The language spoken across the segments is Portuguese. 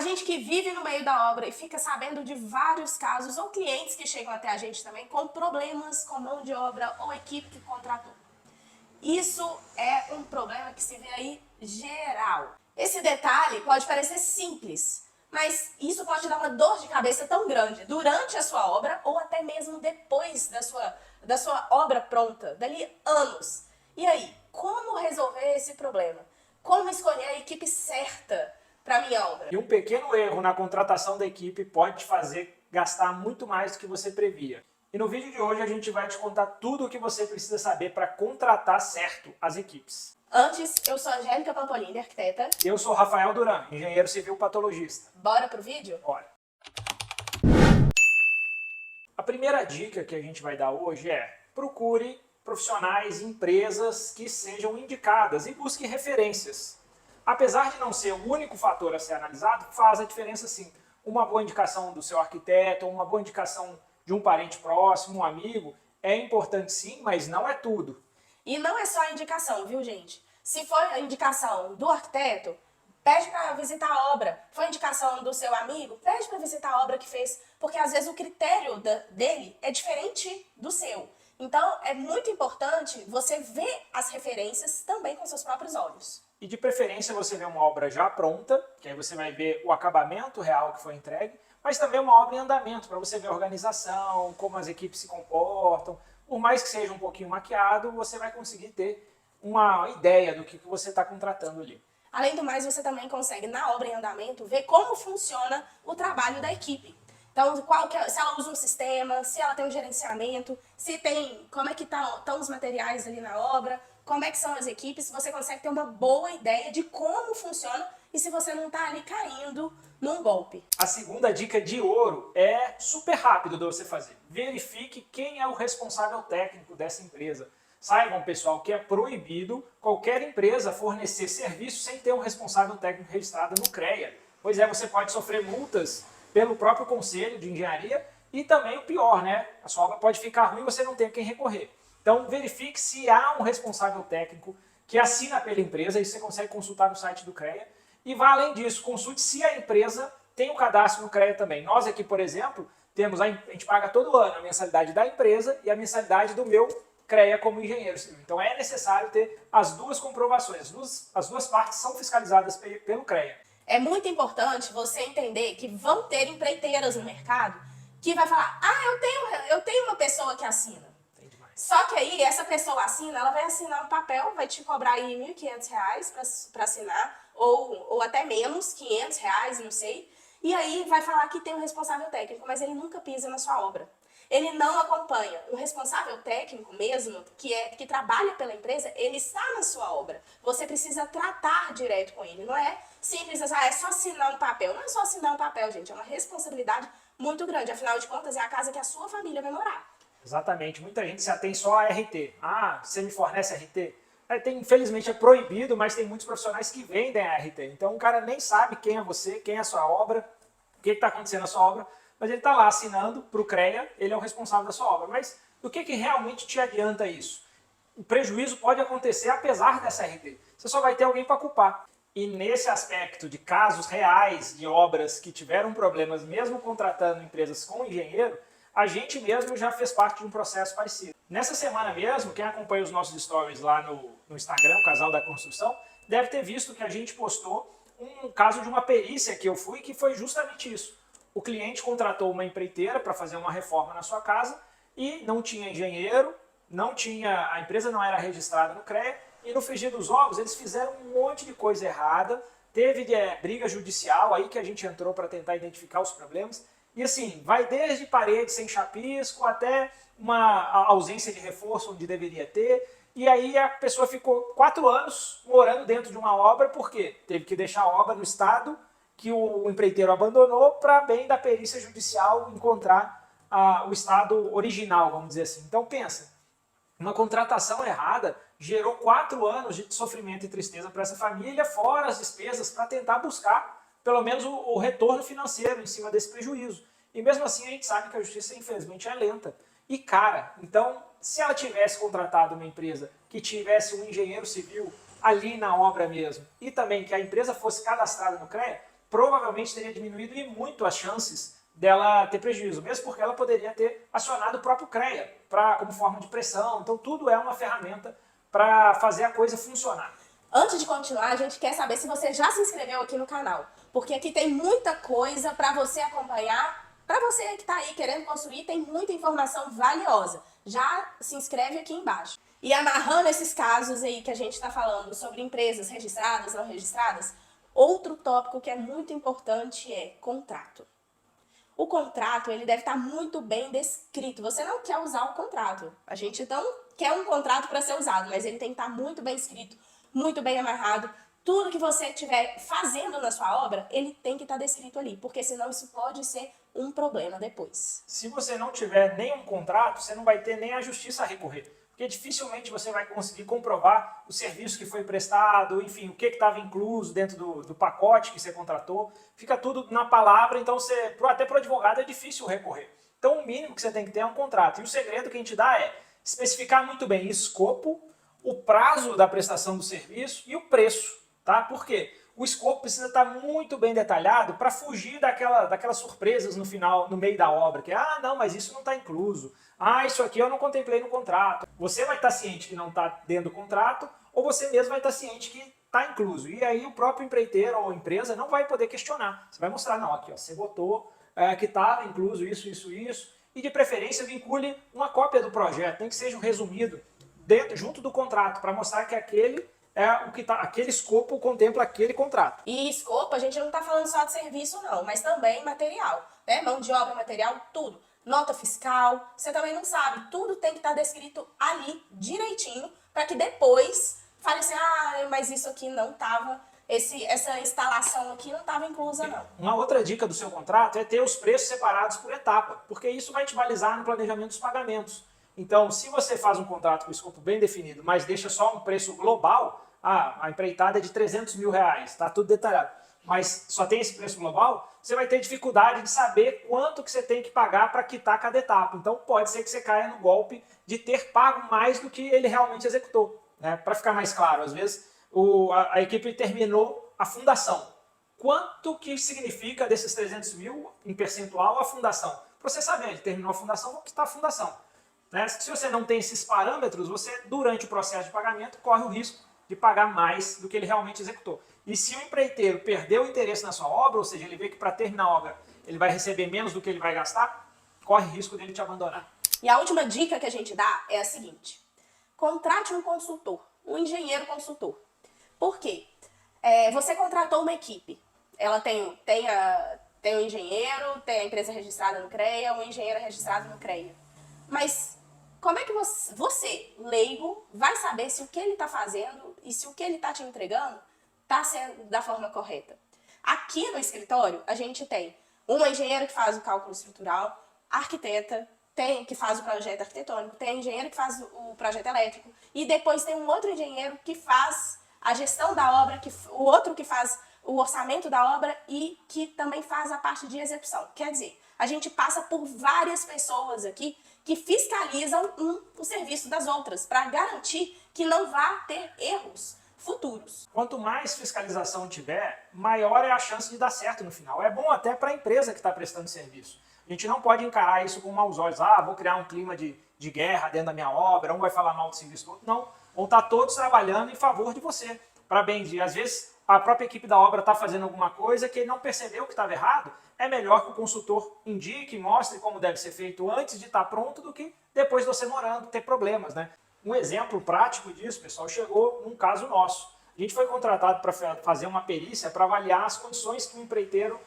gente que vive no meio da obra e fica sabendo de vários casos, ou clientes que chegam até a gente também com problemas com mão de obra ou equipe que contratou. Isso é um problema que se vê aí geral. Esse detalhe pode parecer simples, mas isso pode dar uma dor de cabeça tão grande durante a sua obra ou até mesmo depois da sua obra pronta, dali anos. E aí, como resolver esse problema? Como escolher a equipe certa para minha obra? E um pequeno erro na contratação da equipe pode te fazer gastar muito mais do que você previa. E no vídeo de hoje a gente vai te contar tudo o que você precisa saber para contratar certo as equipes. Antes, eu sou a Angélica Pampolini, arquiteta. Eu sou Rafael Duran, engenheiro civil patologista. Bora pro vídeo? Bora! A primeira dica que a gente vai dar hoje é: procure profissionais e empresas que sejam indicadas e busque referências. Apesar de não ser o único fator a ser analisado, faz a diferença sim. Uma boa indicação do seu arquiteto, uma boa indicação de um parente próximo, um amigo, é importante sim, mas não é tudo. E não é só a indicação, viu, gente? Se for a indicação do arquiteto, pede para visitar a obra. Foi a indicação do seu amigo, pede para visitar a obra que fez, porque às vezes o critério dele é diferente do seu. Então, é muito importante você ver as referências também com seus próprios olhos. E de preferência você vê uma obra já pronta, que aí você vai ver o acabamento real que foi entregue, mas também uma obra em andamento, para você ver a organização, como as equipes se comportam. Por mais que seja um pouquinho maquiado, você vai conseguir ter uma ideia do que você está contratando ali. Além do mais, você também consegue, na obra em andamento, ver como funciona o trabalho da equipe. Então, se ela usa um sistema, se ela tem um gerenciamento, como é que estão os materiais ali na obra, como é que são as equipes, você consegue ter uma boa ideia de como funciona e se você não está ali caindo num golpe. A segunda dica de ouro é super rápido de você fazer. Verifique quem é o responsável técnico dessa empresa. Saibam, pessoal, que é proibido qualquer empresa fornecer serviço sem ter um responsável técnico registrado no CREA. Pois é, você pode sofrer multas pelo próprio conselho de engenharia e também o pior, né? A sua obra pode ficar ruim e você não tem a quem recorrer. Então verifique se há um responsável técnico que assina pela empresa, isso você consegue consultar no site do CREA. E vá além disso, consulte se a empresa tem um cadastro no CREA também. Nós aqui, por exemplo, a gente paga todo ano a mensalidade da empresa e a mensalidade do meu CREA como engenheiro civil. Então é necessário ter as duas comprovações, as duas partes são fiscalizadas pelo CREA. É muito importante você entender que vão ter empreiteiras no mercado que vai falar, eu tenho uma pessoa que assina. Só que aí, essa pessoa assina, ela vai assinar um papel, vai te cobrar aí R$1.500 para assinar, ou até menos, R$500, não sei. E aí vai falar que tem um responsável técnico, mas ele nunca pisa na sua obra. Ele não acompanha. O responsável técnico mesmo, que trabalha pela empresa, ele está na sua obra. Você precisa tratar direto com ele. Não é simples, é só assinar um papel. Não é só assinar um papel, gente. É uma responsabilidade muito grande. Afinal de contas, é a casa que a sua família vai morar. Exatamente. Muita gente se atém só a RT. Ah, você me fornece RT? Infelizmente é proibido, mas tem muitos profissionais que vendem a RT. Então o cara nem sabe quem é você, quem é a sua obra, o que está acontecendo na sua obra, mas ele está lá assinando para o CREA, ele é o responsável da sua obra. Mas do que realmente te adianta isso? O prejuízo pode acontecer apesar dessa RT. Você só vai ter alguém para culpar. E nesse aspecto de casos reais de obras que tiveram problemas, mesmo contratando empresas com engenheiro, a gente mesmo já fez parte de um processo parecido. Nessa semana mesmo, quem acompanha os nossos stories lá no Instagram, o Casal da Construção, deve ter visto que a gente postou um caso de uma perícia que eu fui, que foi justamente isso. O cliente contratou uma empreiteira para fazer uma reforma na sua casa e não tinha engenheiro, a empresa não era registrada no CREA e no frigir dos ovos eles fizeram um monte de coisa errada, teve briga judicial aí que a gente entrou para tentar identificar os problemas. E assim, vai desde parede sem chapisco até uma ausência de reforço onde deveria ter. E aí a pessoa ficou 4 anos morando dentro de uma obra, por quê? Teve que deixar a obra no estado que o empreiteiro abandonou para bem da perícia judicial encontrar o estado original, vamos dizer assim. Então pensa, uma contratação errada gerou 4 anos de sofrimento e tristeza para essa família, fora as despesas para tentar buscar pelo menos o retorno financeiro em cima desse prejuízo. E mesmo assim a gente sabe que a justiça infelizmente é lenta e cara. Então se ela tivesse contratado uma empresa que tivesse um engenheiro civil ali na obra mesmo e também que a empresa fosse cadastrada no CREA, provavelmente teria diminuído e muito as chances dela ter prejuízo, mesmo porque ela poderia ter acionado o próprio CREA como forma de pressão. Então tudo é uma ferramenta para fazer a coisa funcionar. Antes de continuar, a gente quer saber se você já se inscreveu aqui no canal, porque aqui tem muita coisa para você acompanhar. Para você que está aí querendo construir, tem muita informação valiosa. Já se inscreve aqui embaixo. E amarrando esses casos aí que a gente está falando sobre empresas registradas, não registradas, outro tópico que é muito importante é contrato. O contrato, ele deve estar muito bem descrito. Você não quer usar o contrato. A gente não quer um contrato para ser usado, mas ele tem que estar muito bem escrito, muito bem amarrado. Tudo que você estiver fazendo na sua obra, ele tem que estar descrito ali, porque senão isso pode ser um problema depois. Se você não tiver nenhum contrato, você não vai ter nem a justiça a recorrer, porque dificilmente você vai conseguir comprovar o serviço que foi prestado, enfim, o que estava incluso dentro do pacote que você contratou. Fica tudo na palavra, então até para o advogado é difícil recorrer. Então o mínimo que você tem que ter é um contrato. E o segredo que a gente dá é especificar muito bem o escopo, o prazo da prestação do serviço e o preço. Tá? Por quê? O escopo precisa estar muito bem detalhado para fugir daquelas surpresas no final, no meio da obra, que não, mas isso não está incluso. Isso aqui eu não contemplei no contrato. Você vai estar ciente que não está dentro do contrato, ou você mesmo vai estar ciente que está incluso. E aí o próprio empreiteiro ou empresa não vai poder questionar. Você vai mostrar, não, aqui ó, você botou que estava incluso isso, e de preferência vincule uma cópia do projeto, nem que seja um resumido, junto do contrato, para mostrar que aquele escopo contempla aquele contrato. E escopo, a gente não está falando só de serviço não, mas também material, né? Mão de obra, material, tudo. Nota fiscal, você também não sabe, tudo tem que estar descrito ali, direitinho, para que depois fale assim, mas isso aqui não estava, essa instalação aqui não estava inclusa não. Uma outra dica do seu contrato é ter os preços separados por etapa, porque isso vai te balizar no planejamento dos pagamentos. Então, se você faz um contrato com escopo bem definido, mas deixa só um preço global, a empreitada é de 300 mil reais, está tudo detalhado, mas só tem esse preço global, você vai ter dificuldade de saber quanto que você tem que pagar para quitar cada etapa. Então, pode ser que você caia no golpe de ter pago mais do que ele realmente executou. Né? Para ficar mais claro, às vezes a equipe terminou a fundação. Quanto que significa desses 300 mil em percentual a fundação? Para você saber, ele terminou a fundação, vou quitar a fundação. Né? Se você não tem esses parâmetros, você, durante o processo de pagamento, corre o risco de pagar mais do que ele realmente executou. E se o empreiteiro perdeu o interesse na sua obra, ou seja, ele vê que para terminar a obra ele vai receber menos do que ele vai gastar, corre risco dele te abandonar. E a última dica que a gente dá é a seguinte: contrate um consultor, um engenheiro consultor. Por quê? Você contratou uma equipe, ela tem um engenheiro, tem a empresa registrada no CREA, um engenheiro registrado no CREA. Mas como é que você, leigo, vai saber se o que ele está fazendo e se o que ele está te entregando está sendo da forma correta? Aqui no escritório, a gente tem uma engenheira que faz o cálculo estrutural, arquiteta, que faz o projeto arquitetônico, tem a engenheira que faz o projeto elétrico, e depois tem um outro engenheiro que faz a gestão da obra, o outro que faz o orçamento da obra e que também faz a parte de execução. Quer dizer, a gente passa por várias pessoas aqui que fiscalizam o serviço das outras, para garantir que não vá ter erros futuros. Quanto mais fiscalização tiver, maior é a chance de dar certo no final. É bom até para a empresa que está prestando serviço. A gente não pode encarar isso com maus olhos. Vou criar um clima de guerra dentro da minha obra, um vai falar mal do serviço do outro. Não, vão estar todos trabalhando em favor de você, para bem dizer. Às vezes, a própria equipe da obra está fazendo alguma coisa que ele não percebeu que estava errado. É melhor que o consultor indique, mostre como deve ser feito antes de estar pronto do que depois de você morando, ter problemas, né? Um exemplo prático disso, pessoal, chegou num caso nosso. A gente foi contratado para fazer uma perícia para avaliar as condições que o empreiteiro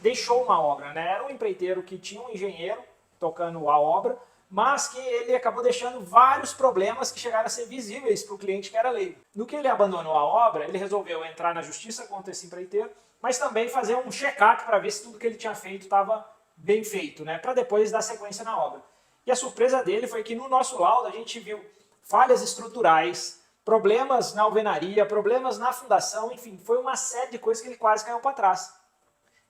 deixou uma obra, né? Era um empreiteiro que tinha um engenheiro tocando a obra, mas que ele acabou deixando vários problemas que chegaram a ser visíveis para o cliente que era leigo. No que ele abandonou a obra, ele resolveu entrar na justiça contra esse empreiteiro, mas também fazer um check-up para ver se tudo que ele tinha feito estava bem feito, né? Para depois dar sequência na obra. E a surpresa dele foi que no nosso laudo a gente viu falhas estruturais, problemas na alvenaria, problemas na fundação, enfim, foi uma série de coisas que ele quase caiu para trás.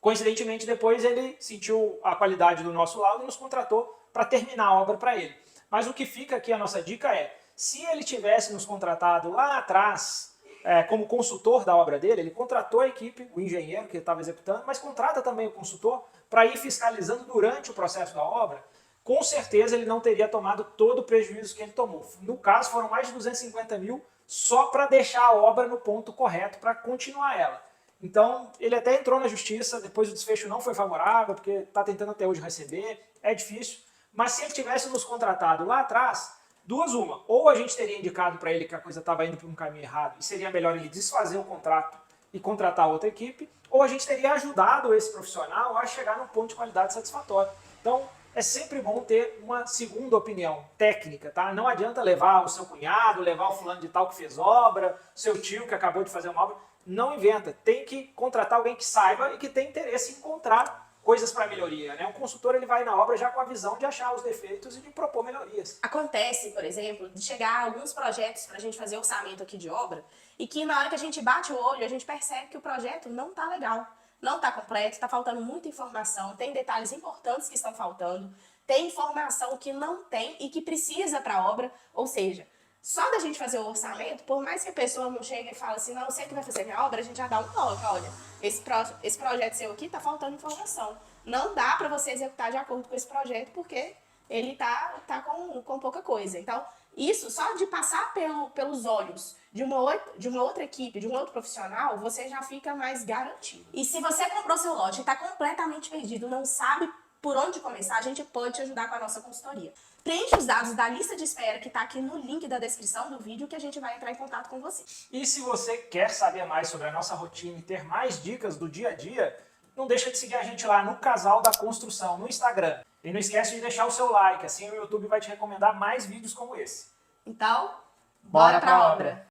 Coincidentemente, depois ele sentiu a qualidade do nosso laudo e nos contratou para terminar a obra para ele. Mas o que fica aqui, a nossa dica é, se ele tivesse nos contratado lá atrás, como consultor da obra dele, ele contratou a equipe, o engenheiro que estava executando, mas contrata também o consultor para ir fiscalizando durante o processo da obra. Com certeza ele não teria tomado todo o prejuízo que ele tomou. No caso, foram mais de 250 mil só para deixar a obra no ponto correto, para continuar ela. Então, ele até entrou na justiça, depois o desfecho não foi favorável, porque está tentando até hoje receber, é difícil. Mas se ele tivesse nos contratado lá atrás, duas uma. Ou a gente teria indicado para ele que a coisa estava indo para um caminho errado e seria melhor ele desfazer o contrato e contratar outra equipe, ou a gente teria ajudado esse profissional a chegar num ponto de qualidade satisfatório. Então, é sempre bom ter uma segunda opinião técnica, tá? Não adianta levar o seu cunhado, levar o fulano de tal que fez obra, seu tio que acabou de fazer uma obra. Não inventa. Tem que contratar alguém que saiba e que tenha interesse em encontrar coisas para melhoria, né? O consultor ele vai na obra já com a visão de achar os defeitos e de propor melhorias. Acontece, por exemplo, de chegar alguns projetos para a gente fazer orçamento aqui de obra e que na hora que a gente bate o olho, a gente percebe que o projeto não está legal, não está completo, está faltando muita informação, tem detalhes importantes que estão faltando, tem informação que não tem e que precisa para a obra, ou seja, só da gente fazer o orçamento, por mais que a pessoa não chegue e fale assim, não, você que vai fazer minha obra, a gente já dá um toque, olha, esse projeto seu aqui tá faltando informação. Não dá para você executar de acordo com esse projeto, porque ele tá com pouca coisa. Então, isso, só de passar pelos olhos de uma outra equipe, de um outro profissional, você já fica mais garantido. E se você comprou seu lote e está completamente perdido, não sabe por onde começar, a gente pode te ajudar com a nossa consultoria. Preencha os dados da lista de espera que está aqui no link da descrição do vídeo que a gente vai entrar em contato com você. E se você quer saber mais sobre a nossa rotina e ter mais dicas do dia a dia, não deixa de seguir a gente lá no Casal da Construção, no Instagram. E não esquece de deixar o seu like, assim o YouTube vai te recomendar mais vídeos como esse. Então, bora pra obra!